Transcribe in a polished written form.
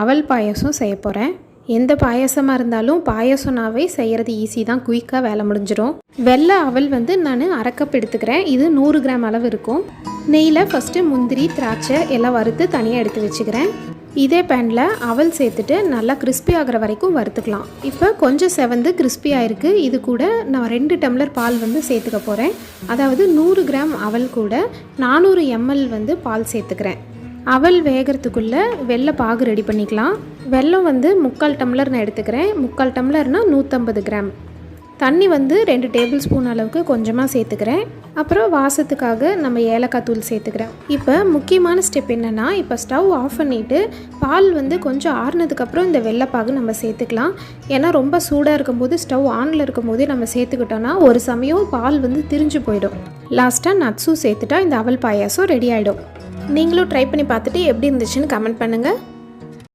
அவல் பாயாசம் செய்ய போகிறேன். எந்த பாயாசமாக இருந்தாலும் பாயாசம்னாவே செய்கிறது ஈஸி தான், குயிக்காக வேலை முடிஞ்சிடும். வெள்ளை அவல் வந்து நான் அரை கப் எடுத்துக்கிறேன். இது 100 கிராம் அளவு இருக்கும். நெய்யில் ஃபஸ்ட்டு முந்திரி திராட்சை எல்லாம் வறுத்து தனியாக எடுத்து வச்சுக்கிறேன். இதே பேனில் அவல் சேர்த்துட்டு நல்லா கிறிஸ்பி ஆகிற வரைக்கும் வறுத்துக்கலாம். இப்போ கொஞ்சம் செவந்து கிறிஸ்பி ஆகிருக்கு. இது கூட நான் 2 டம்ளர் பால் வந்து சேர்த்துக்க போகிறேன். அதாவது 100 கிராம் அவல் கூட 400 ml வந்து பால் சேர்த்துக்கிறேன். அவல் வேகிறதுக்குள்ளே வெள்ளை பாகு ரெடி பண்ணிக்கலாம். வெல்லம் வந்து 3/4 டம்ளர் நான் எடுத்துக்கிறேன். 3/4 டம்ளர்னால் 150 கிராம். தண்ணி வந்து 2 டேபிள் ஸ்பூன் அளவுக்கு கொஞ்சமாக சேர்த்துக்கிறேன். அப்புறம் வாசத்துக்காக நம்ம ஏலக்காய் தூள் சேர்த்துக்கிறேன். இப்போ முக்கியமான ஸ்டெப் என்னென்னா, இப்போ ஸ்டவ் ஆஃப் பண்ணிவிட்டு பால் வந்து கொஞ்சம் ஆறுனதுக்கப்புறம் இந்த வெள்ளைப்பாகு நம்ம சேர்த்துக்கலாம். ஏன்னா ரொம்ப சூடாக இருக்கும்போது ஸ்டவ் ஆனில் இருக்கும்போதே நம்ம சேர்த்துக்கிட்டோன்னா ஒரு சமயம் பால் வந்து திரிஞ்சு போயிடும். லாஸ்ட்டாக நட்ஸும் சேர்த்துட்டா இந்த அவல் பாயாசம் ரெடி ஆகிடும். நீங்களும் ட்ரை பண்ணி பார்த்துட்டு எப்படி இருந்துச்சுன்னு கமெண்ட் பண்ணுங்கள்.